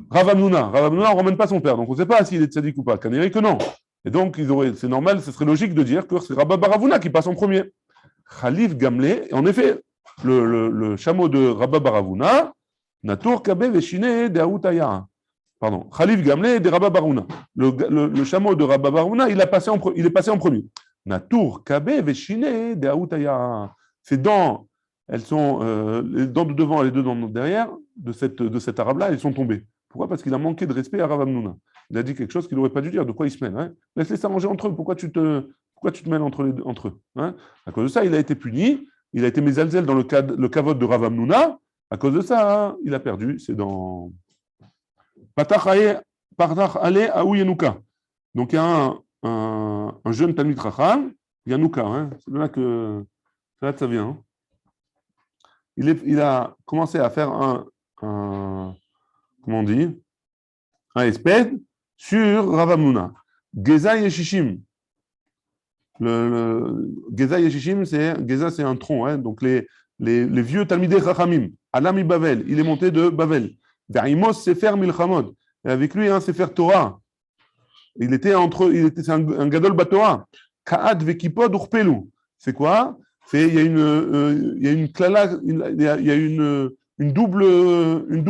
Rav Amnuna. Rav Amnuna, on ne ramène pas son père. Donc on ne sait pas s'il est tzaddik ou pas. Canérique que non. Et donc, c'est normal, ce serait logique de dire que c'est Rabba Baravuna qui passe en premier. Khalif Gamle, en effet, le chameau de Rabba Baravuna, Natour Kabe Veshine de Aoutaya. Pardon, Khalif Gamle de Rabba Baravuna. Le chameau de Rabba Baravuna, il est passé en premier. Natour Kabe Veshine de Aoutaya. Ces dents, elles sont, les dents de devant et les deux dents de derrière, de cet arabe-là, elles sont tombées. Pourquoi? Parce qu'il a manqué de respect à Rav Amnuna. Il a dit quelque chose qu'il n'aurait pas dû dire. De quoi il se mêle? Hein? Laisse-les s'arranger entre eux. Pourquoi tu te mêles entre eux? Hein? À cause de ça, il a été puni. Il a été mésalzel dans le kavod de Rav Amnuna. À cause de ça, hein, il a perdu. C'est dans Patach Ale Aou Yanouka. Donc il y a un jeune Talmid Chacham, Yanouka. Hein? C'est de là que ça vient. Hein? Il a commencé à faire comment on dit, un espède sur Rav Amnuna. Geza Yeshishim. Geza Yeshishim, Geza, c'est un tronc. Hein, donc les vieux Talmidei Chachamim. Alami Bavel, il est monté de Bavel. Ve'imos Sefer Milchamod. Et avec lui, un Sefer Torah. C'est un Gadol Batorah. Ka'ad Vekipod Urpelu. c'est quoi? Il y a une double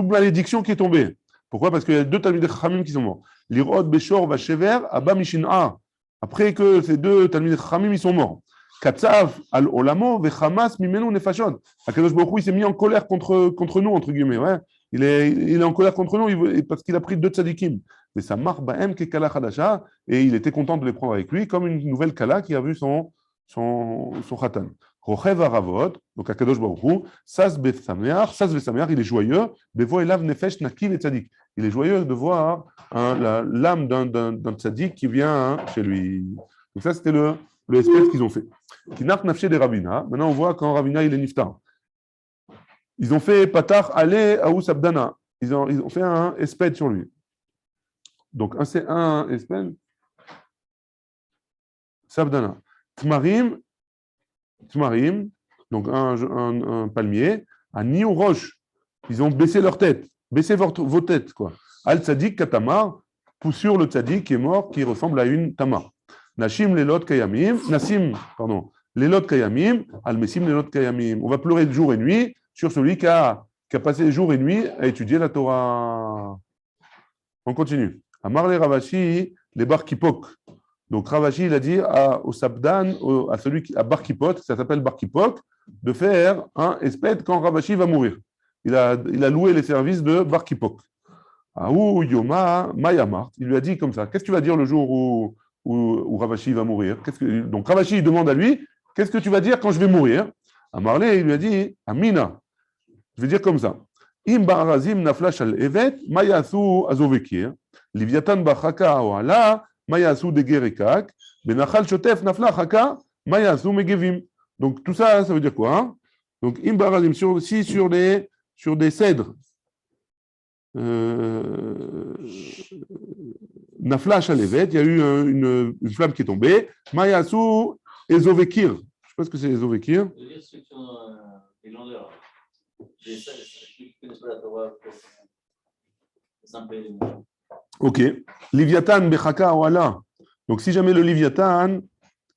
malédiction qui est tombée. Pourquoi? Parce qu'il y a deux Talmidei Chachamim qui sont morts. L'Irod, Beshor, Vachever, Abba Mishin'a. Après que ces deux Talmidei Chachamim, ils sont morts. Katsav al Olamo, Vechamas, Mimenu, Nefashot. Akadosh Baruch Hu, il s'est mis en colère contre nous, entre guillemets. Ouais. Il est en colère contre nous parce qu'il a pris deux tzadikim. Mais ça marque Bahem Kekala Khadasha, et il était content de les prendre avec lui, comme une nouvelle Kala qui a vu son Khatan. Rochev Aravot, donc Akadosh Baruch Hu, Sas Besameach, il est joyeux, Bevo Elav Nefesh Nakil et Tzadik. Il est joyeux de voir l'âme d'un tzadik qui vient chez lui. Donc ça, c'était le espèce qu'ils ont fait. Kinaf Nafshe de Rabina. Maintenant, on voit quand Rabina, il est niftar. Ils ont fait Patar Ale Aous Abdana. Ils ont fait un espède sur lui. Donc, un espède. Sabdana. Tmarim, donc un palmier, un niou roche. Ils ont baissé leur tête, baissé vos têtes, quoi. Al tzadik katamar, sur le tzadik qui est mort, qui ressemble à une tamar. Nasim lelot kayamim, al mesim lelot kayamim. On va pleurer jour et nuit sur celui qui a passé jour et nuit à étudier la Torah. On continue. Amar le Ravashi, les bar kipok. Donc Ravashi, il a dit au Sabdan, à Bar Kipot, ça s'appelle Bar Kipok, de faire un espède quand Ravashi va mourir. Il a loué les services de Bar Kipok. Aou Yoma Mayamart, il lui a dit comme ça, qu'est-ce que tu vas dire le jour où Ravashi va mourir? Donc Ravashi, il demande à lui, qu'est-ce que tu vas dire quand je vais mourir? Amarle, il lui a dit, Amina, je vais dire comme ça. Im Ba'arazim naflash al evet, Mayasu azovekir, Liviatan Bachaka Oala, Mayasu de Gerekak, Benachal Shotef Nafla Chaka, Mayasu Megevim. Donc tout ça, ça veut dire quoi? Hein? Donc Imbarazim, si sur des cèdres, Nafla Shalevet, il y a eu une flamme qui est tombée, Mayasu Ezovekir. Je ne sais pas ce que c'est Ezovekir. Ceux qui sont des glandeurs. Ceux qui ne connaissent pas la Torah, c'est un peu les mots. Ok. Liviatan Bechaka Oala. Donc, si jamais le Liviatan,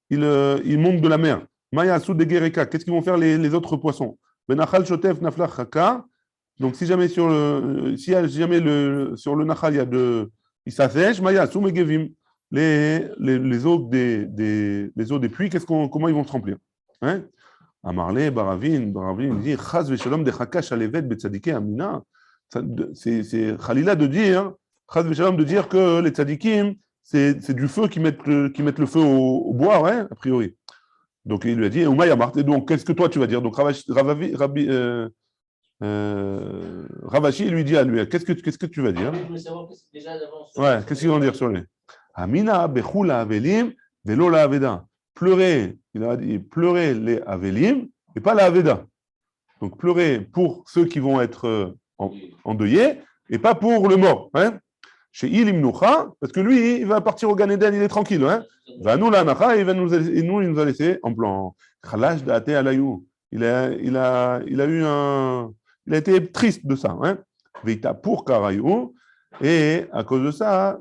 il monte de la mer. Maya Soud de Gereka. Qu'est-ce qu'ils vont faire les autres poissons? Benachal Shotef Nafla Chaka. Donc, si jamais sur le Nachal, il s'assèche, Maya Soud Megevim. Les eaux des puits, comment ils vont se remplir? Hein? Amarle, Baravin, il dit Chaz Veshalom de Chaka Shalevet Betzadike Amina. C'est Khalila de dire que les tzadikim, c'est du feu qui mettent le feu au bois, ouais, a priori. Donc il lui a dit, donc qu'est-ce que toi tu vas dire? Donc Ravashi lui dit à lui, qu'est-ce que tu vas dire? Je voulais savoir déjà d'avance. Ouais, qu'est-ce qu'ils vont dire sur lui? Amina bechula avelim velo la aveda. Pleurer, il a dit pleurer les avelim et pas la aveda. Donc pleurer pour ceux qui vont être endeuillés et pas pour le mort, hein? Chez Ilim Noucha, parce que lui, il va partir au Gan Eden, il est tranquille. Hein? Va nous la Nacha, il nous a laissé en plan. Khalash da'ate alayou. Il a été triste de ça. Hein? Veita pour Karayou. Et à cause de ça,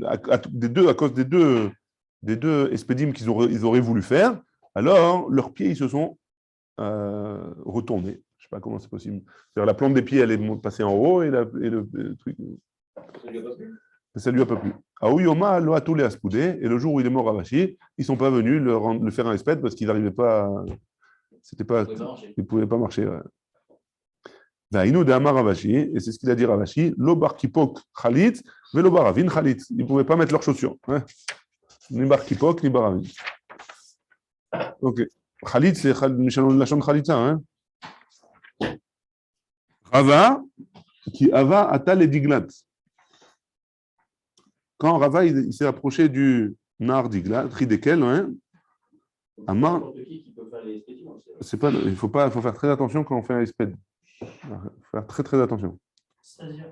à cause des deux expédimes qu'ils auraient voulu faire, alors leurs pieds, ils se sont retournés. Je ne sais pas comment c'est possible. C'est-à-dire, la plante des pieds, elle est passée en haut et le truc. Ça lui a pas plu. Aouyoma lo a tous les aspoudés, et le jour où il est mort Ravashi, ils ne sont pas venus le faire un espède parce qu'ils n'arrivaient pas. Ils ne pouvaient pas marcher. Vaïnou de Amar Ravashi, et c'est ce qu'il a dit Ravashi, lo bar kipok chalit, velo baravin chalit. Ils ne pouvaient pas mettre leurs chaussures. Hein. Ni bar kipok, ni baravin. Ok. Chalit, c'est la chambre chalitza. Hein. Rava, qui ava atal et diglat. Quand Rava il s'est approché du Nar Digla, Tridekel, hein, Amar, il faut faire très attention quand on fait un espède. Il faut faire très très attention. C'est-à-dire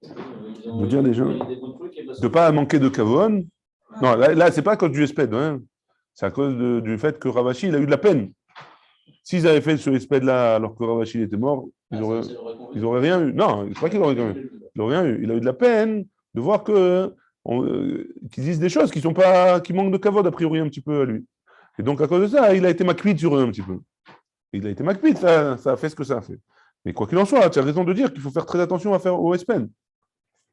de dire les gens, de ne pas manquer de kavon. Non, là c'est pas à cause du espède, hein. C'est à cause du fait que Ravashi il a eu de la peine. S'ils avaient fait ce espède-là alors que Ravashi était mort, ils auraient rien eu. Non, je crois qu'ils auraient rien eu. Il a eu de la peine de voir qu'ils disent des choses qui manquent de kavod a priori un petit peu à lui. Et donc, à cause de ça, il a été makpid sur eux un petit peu. Il a été makpid, ça a fait ce que ça a fait. Mais quoi qu'il en soit, tu as raison de dire qu'il faut faire très attention à faire au SPN.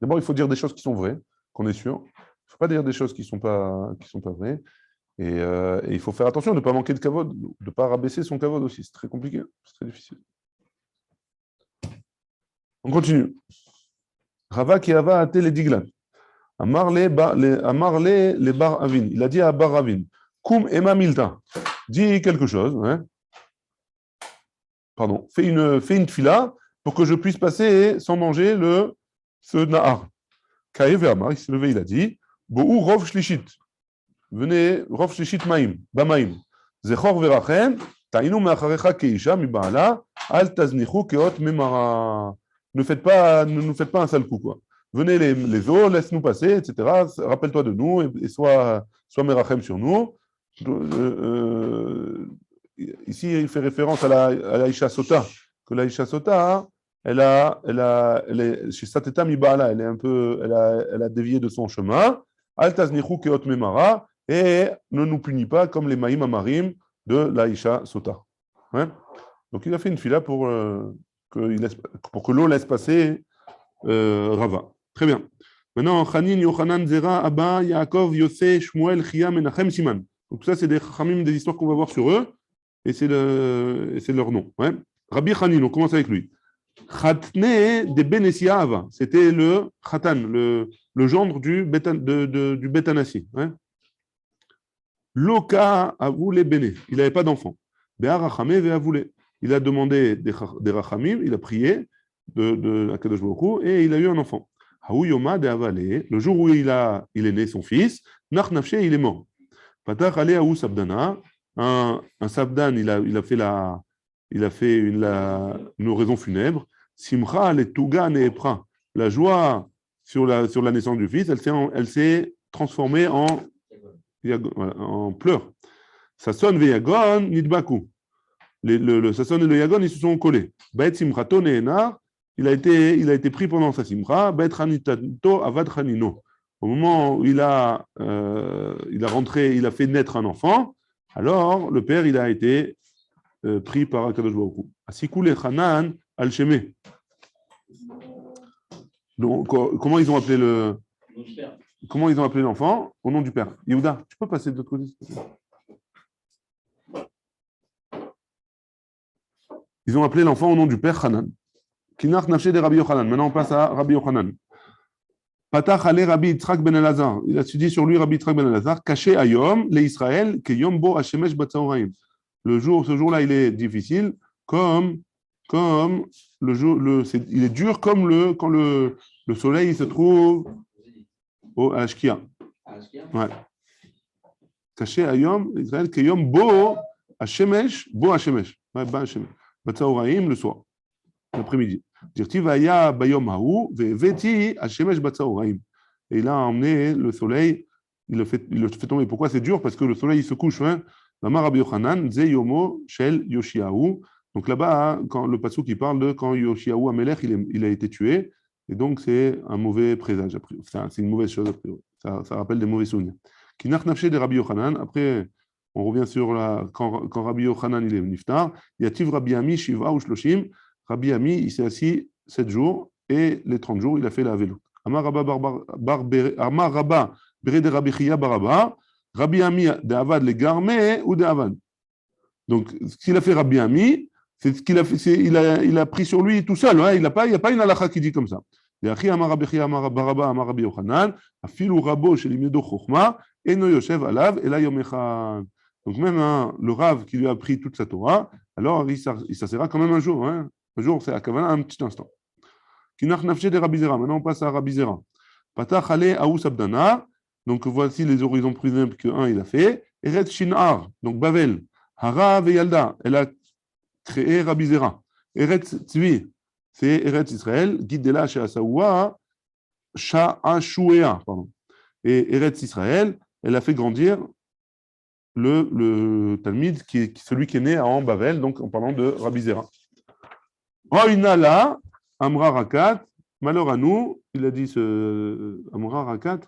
D'abord, il faut dire des choses qui sont vraies, qu'on est sûr. Il ne faut pas dire des choses qui sont pas vraies. Et il faut faire attention de ne pas manquer de kavod, de ne pas rabaisser son kavod aussi. C'est très compliqué, c'est très difficile. On continue. Rava qui ava até les diglan. Amar le bar avin. Il a dit à bar avin. Kum ema milta. Dis quelque chose. Hein? Pardon. Fais une tfila pour que je puisse passer sans manger ce nahar. Kaev Amar, il s'est levé, il a dit Bo'u rov shlishit. Venez, rov shlishit maim. Bamaim. Zechor verachem. Ta'inu me'acharecha keisha mi ba'ala. Al taznichu keot memara. Ne nous faites pas un sale coup, quoi. Venez les eaux, laisse-nous passer, etc. Rappelle-toi de nous et sois merachem sur nous. Ici, il fait référence à la Isha Sota, que la Isha Sota, elle est chez Sateta Mibala, elle a dévié de son chemin. Al taznichu keot memara, et ne nous punit pas comme les maïm amarim de la Isha Sota. Ouais. Donc, il a fait une fila pour que l'eau laisse passer Rava. Très bien. Maintenant, Chanin, Yochanan, Zera, Abba, Yaakov, Yossé, Shmuel, Chia, Menachem, Siman. Donc ça, c'est des Chachamim, des histoires qu'on va voir sur eux, et c'est leur nom. Ouais. Rabbi Chanin, on commence avec lui. Chatne de Benessia Ava. C'était le Khatan, le gendre du Betanassi. Ouais. Loka Avoule Bene. Il n'avait pas d'enfant. Be'arachame ve'avoule. Il a demandé des Rachamim, il a prié de Akadosh Baruch Hu, et il a eu un enfant. Haou Yoma de Avale, le jour où il est né son fils, Nach Nafshe, il est mort. Patach Ale Haou Sabdana, un Sabdan, il a fait une oraison funèbre. Simcha le Tuga Neepra, la joie sur la naissance du fils, elle s'est transformée en pleurs. Sasson Veyagon Nidbaku. Le Sasson et le Yagon, ils se sont collés. Beit Simchato Ne'enar, il a été pris pendant sa Simcha. Beit Chanitato Avad Chanino. Au moment où il a fait naître un enfant, alors le père, il a été pris par Akadosh Baruch Hu. Asikoule Chanan Al-Sheme. Donc, comment ils ont appelé l'enfant? Au nom du père. Yehuda, tu peux passer de l'autre côté? Ils ont appelé l'enfant au nom du père Hanan. Kinach nafshe de Rabbi Yochanan. Maintenant, on passe à Rabbi Yochanan. Patach ale Rabbi Yitzhak ben Elazar. Il a étudié sur lui Rabbi Yitzhak ben Elazar. Caché ayom le Israël que yom bo hashemesh batzaoraim. Ce jour-là, il est difficile, comme le jour, il est dur comme quand le soleil se trouve à la Shkia. Ouais. Caché ayom Israël que yom bo hashemesh. Ouais, ba hashemesh. Batzaoraim, le soir, l'après-midi. Dirti vaya bayom haou veveti hashemesh batzaoraim. Et il a emmené le soleil, il le fait tomber. Pourquoi c'est dur? Parce que le soleil il se couche. Hein? Rabbi Yochanan ze yomo shel Yoshiahu. Donc là-bas, quand le pasuk qui parle de quand Yoshiahu Amelech il a été tué, et donc c'est un mauvais présage. C'est une mauvaise chose. Ça rappelle des mauvais souvenirs. Kinach nafshe de Rabbi Yochanan. Après. On revient sur quand Rabbi Yochanan il est niftar. Yativ Rabbi Ami Shiva ou Shloshim. Rabbi Ami il s'est assis 7 jours et les 30 jours il a fait la vélo. Amar Rabba Bere de Rabbi Chia Baraba. Rabbi Ami de Avad le Garme ou de Avad. Donc ce qu'il a fait Rabbi Ami, c'est ce qu'il a fait, il a pris sur lui tout seul. Hein, il n'y a pas une halakha qui dit comme ça. Amar Rabbi Chia Amar Baraba Amar Rabbi Yochanan. Afilu Rabo Shelimedo Chochma Eno Yoshev Alav Ela Yom Echad. Donc même le Rav qui lui a appris toute sa Torah, alors il s'assera quand même un jour. Hein. Un jour, c'est à Kavana un petit instant. Kinach nafshe de Rabbi Zera. Maintenant on passe à Rabbi Zera. Patach ale Aou Sabdana. Donc voici les horizons plus simples que il a fait. Eretz Shinar, donc Bavel. Hara Veyalda, elle a créé Rabbi Zera. Eretz Tzvi, c'est Eretz Israël. Guidela chez Asaoua, Sha'ashuea, pardon. Et Eretz Israël, elle a fait grandir le Talmid, celui qui est né en Bavel, donc en parlant de Rabbi Zera. Roinala, Amra Rakat, malheur à nous, il a dit ce Amra Rakat.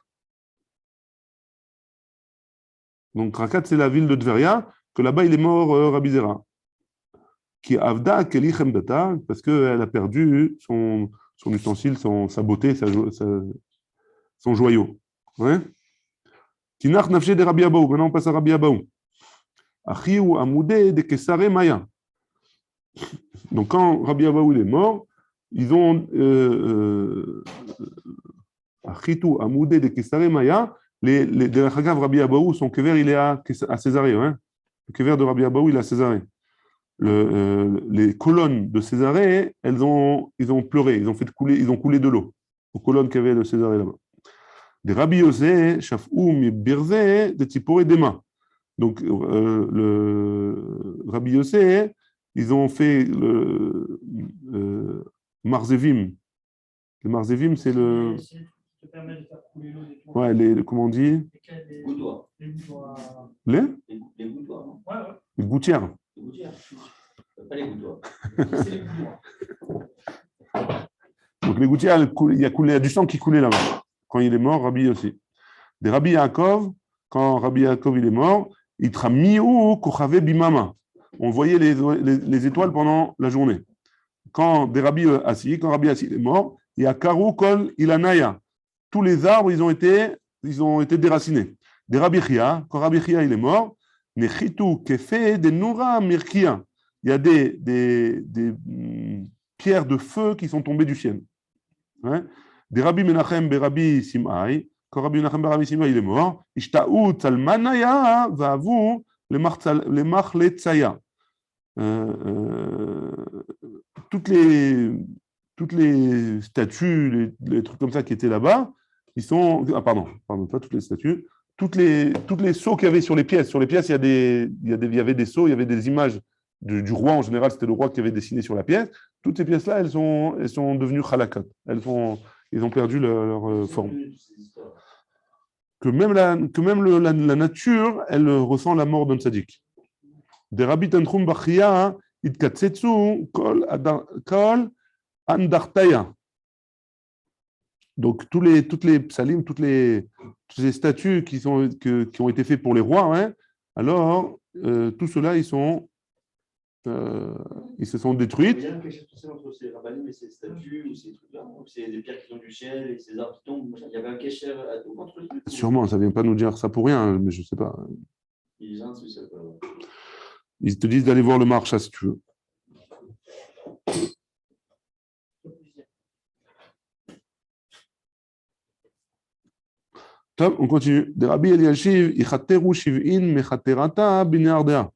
Donc Rakat, c'est la ville de Tveria, que là-bas, il est mort Rabbi Zera. Qui avda keli chemdata, parce qu'elle a perdu son ustensile, sa beauté, son joyau. Ouais. Tinach nafshe de Rabbi Abaou. Maintenant, on passe à Rabbi Abaou. Achi ou amoudé de Kesare Maya. Donc, quand Rabbi Abaou est mort, ils ont Achitou amoudé de Kesare Maya. De la Chagav, Rabbi Abaou, son kever, il est à Césarée. Hein. Le kever de Rabbi Abaou, il est à Césarée. Les colonnes de Césarée, ils ont pleuré, ils ont coulé de l'eau aux colonnes qu'il y avait de Césarée là-bas. Des Rabbi Yosé, Shafou, Birzé, de Tipore Dema. Donc, le Rabbi Yosé, ils ont fait le Marzevim. Le Marzevim, c'est le. C'est le truc qui te permet de faire couler l'eau des toits. Ouais, comment on dit? Les goutoirs. Les goutoirs. Les goutoirs, non? Ouais, ouais. Les gouttières. Les gouttières. Pas les goutoirs. C'est les goutoirs. Donc, les gouttières, il y a du sang qui coulait là-bas. Quand il est mort, Rabbi aussi. Des Rabbi Yaakov, quand Rabbi Yaakov il est mort, il tra miou kochave bimama. On voyait les étoiles pendant la journée. Quand Rabbi Assi est mort, il y a Karou Kol Ilanaya. Tous les arbres, ils ont été déracinés. Des Rabbi Chia, quand Rabbi Chia il est mort, Nechitu Kefe de Noura Mirkia. Il y a des pierres de feu qui sont tombées du ciel. Hein? Des Rabbi Menachem Rabbi Simai, quand Rabbi Menachem Rabbi Simai il est mort, Ishtaou Tzalmanaya Vavu les Machle Tzaya. Toutes les statues, les trucs comme ça qui étaient là-bas, ils sont. Ah, pardon, pas toutes les statues. Toutes les sceaux qu'il y avait sur les pièces. Sur les pièces, il y avait des sceaux, il y avait des images du roi. En général, c'était le roi qui avait dessiné sur la pièce. Toutes ces pièces-là, elles sont devenues khalakat. Ils ont perdu leur forme. Que même la nature, elle ressent la mort d'un tzaddik. Des Rabbi Tantrum Bachia, Itkatsetsu, Kol Andartaya. Donc, toutes les psalim, toutes les statues qui ont été faites pour les rois, hein, alors, tout cela, ils se sont détruits. Il y a quelque chose entre ces rabbinim et ces statues ou ces trucs-là, ou c'est des pierres qui tombent du ciel et ces arbres qui tombent. Il y avait un kécher à tout contre eux. Sûrement, ça ne vient pas nous dire ça pour rien, mais je ne sais pas. Ils te disent d'aller voir le marcha si tu veux. Top, on continue. De Rabbi Eliashiv, Ichateru Shiv'in Mechaterata Binardea.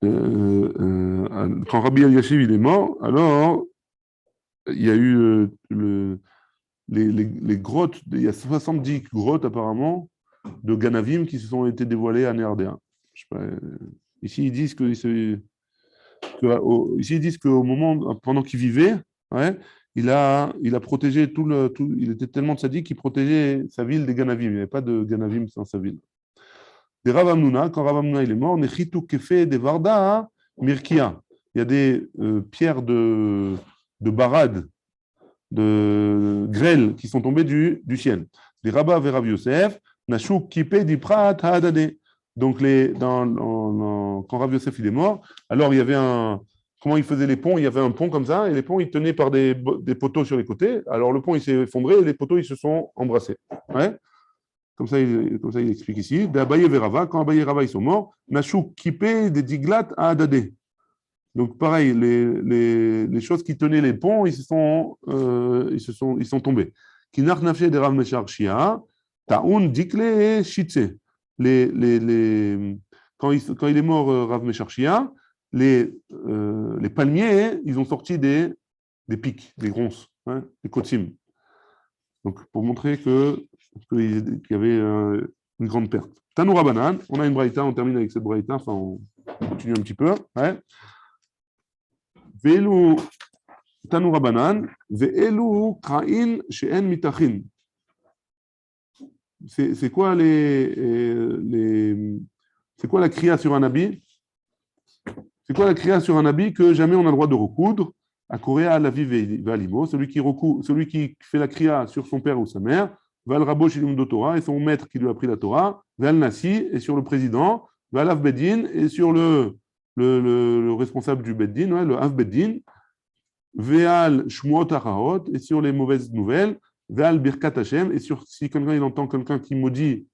Quand Rabbi Eliashiv il est mort, alors il y a eu les grottes, il y a 70 grottes apparemment de Ganavim qui se sont été dévoilées à Néardéa. Ici ils disent qu'au moment, pendant qu'il vivait, ouais, il a protégé il était tellement tzaddik qu'il protégeait sa ville des Ganavim. Il n'y avait pas de Ganavim dans sa ville. Des Rav Hamnouna, quand Rav Hamnouna il est mort, Nechitu Kefe de Varda Mirkia. Il y a des pierres de barad, de grêle qui sont tombées du ciel. Des Rabba et Rav Yosef, Nashuk Kipe Diprat Haadade. Donc, quand Rav Yosef il est mort, alors il y avait comment il faisait les ponts? Il y avait un pont comme ça, et les ponts ils tenaient par des poteaux sur les côtés. Alors le pont il s'est effondré et les poteaux ils se sont embrassés. Ouais. Comme ça, il explique ici. D'Abaye et Rava, quand Abaye et Rava ils sont morts, Nashuk Kipé des Diglat à Adadé. Donc pareil, les choses qui tenaient les ponts, ils sont tombés. Kinach Nafshe de Rav Meshar Shia, Taoun Dikle Shitse. Quand il est mort, Rav Meshar Shia, les palmiers, ils ont sorti des pics, des ronces, hein, des kotsim. Donc pour montrer qu'il y avait une grande perte. Tanou Rabanan, on a une braïta, on termine avec cette braïta, enfin on continue un petit peu. Ouais. Ve'elu Tanou Rabanan, ve'elu kra'in she'en mitachin. C'est quoi c'est quoi la kriya sur un habit? C'est quoi la kriya sur un habit que jamais on a le droit de recoudre? À Korea, la vie valimo, celui qui fait la kriya sur son père ou sa mère, Val Rabo Shilim de Torah, et son maître qui lui a appris la Torah, Val Nasi, et sur le président, Val Av Beddin, et sur le responsable du Beddin, ouais, le Av Beddin, Veal Shmuot Araot, et sur les mauvaises nouvelles, Veal Birkat Hashem, et sur si quelqu'un il entend quelqu'un qui maudit,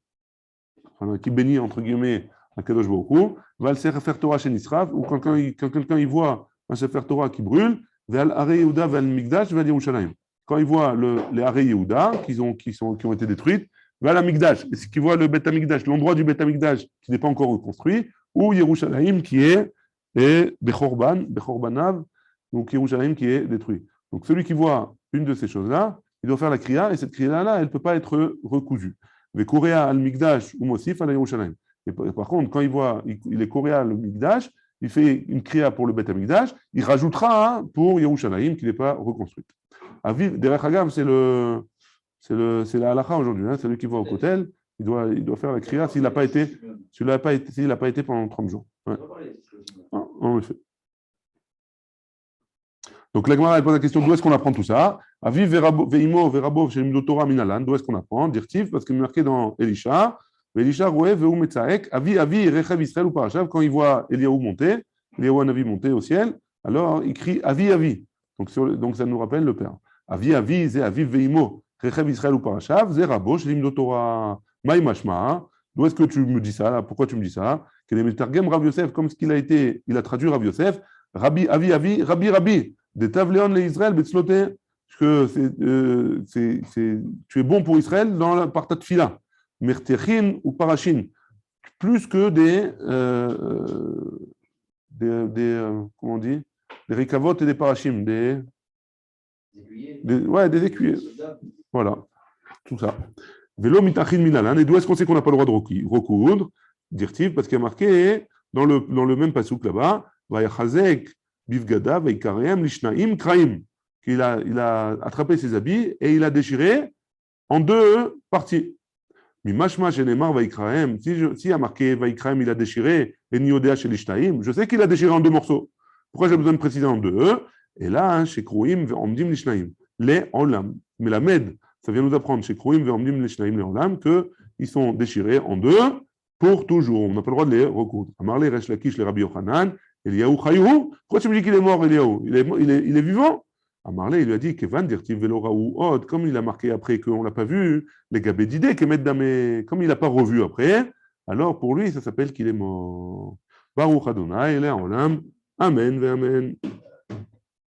enfin, qui bénit entre guillemets à Kadosh Baruch Hu, Veal Sefer Torah Shen Israf, ou quand quelqu'un il voit un Sefer Torah qui brûle, Veal Are Yehuda, Veal Migdash, Veal Yerushalayim. Quand il voit les Are Yehuda qui ont été détruites, Veal Amigdash, et qu'il voit le Bet Amigdash, l'endroit du Bet Amigdash qui n'est pas encore reconstruit, ou Yerushalayim qui est Bechorban, donc Yerushalayim qui est détruit. Donc celui qui voit une de ces choses-là, il doit faire la kriya, et cette kriya-là, elle ne peut pas être recousue. Mais Korea al-Migdash ou Mosif al Yerushalayim. Et par contre, quand il est Korea al-Migdash, il fait une kriya pour le Bet Amigdash, il rajoutera pour Yerushalayim qui n'est pas reconstruite. Derech Hagav, c'est la halakha aujourd'hui, hein, celui qui va au kotel, il doit faire la kriya s'il n'a pas été pendant 30 jours. Ouais. En effet. Donc la Gemara elle pose la question d'où est-ce qu'on apprend tout ça? Aviv veimo verabo chez Torah minalan, d'où est-ce qu'on apprend? Dirtiv, parce qu'il est marqué dans Elisha, Elisha roué veu metzaek, avi rechev Israël ou parashav, quand il voit Eliaou monter, Eliaou Hanavi monter au ciel, alors il crie avi. Donc ça nous rappelle le père. Avi, c'est aviv veimo rechev Israël ou parashav, c'est rabo chez Torah maï mashma. D'où est-ce que tu me dis ça là? Pourquoi tu me dis ça? Que les Metargem Rav Yosef, comme ce il a traduit Rav Yosef, Rabbi, Rabbi. Des Tavléon les Israël, Betzloté, que tu es bon pour Israël par ta tfila. Mertechin ou parachin, plus que comment on dit, des rikavot et des parachim, des écuyers. Voilà, tout ça. Vélo mitachin minalan, et d'où est-ce qu'on sait qu'on n'a pas le droit de recoudre? Dirtiv, parce qu'il y a marqué dans le même pasouk là-bas, Vayachazek. Bivgada, Veikareem, Lishnaim, Kraim. Il a attrapé ses habits et il a déchiré en deux parties. Mimashma shenemar Vaikraem, si il y a marqué Vaikraem, il a déchiré, et Niodea chez Lishnaim, je sais qu'il a déchiré en deux morceaux. Pourquoi j'ai besoin de préciser en deux? Et là, chez Krouim, Ve'omdim Lishnaim, les Olam. Mais la Med, ça vient nous apprendre chez Krouim, Ve'omdim Lishnaim, les Olam, qu'ils sont déchirés en deux pour toujours. On n'a pas le droit de les recoudre. Amarle, Resh Lakish, les Rabbi Yochanan, Eliaou Chayou, pourquoi tu me dis qu'il est mort, Eliaou? Il est vivant. Amarlé, il lui a dit Kevan dirtiv veloraou od, comme il a marqué après qu'on ne l'a pas vu, les gabédidés, comme il n'a pas revu après, alors pour lui, ça s'appelle qu'il est mort. Baruch Adonai, Olam, Amen, ve Amen.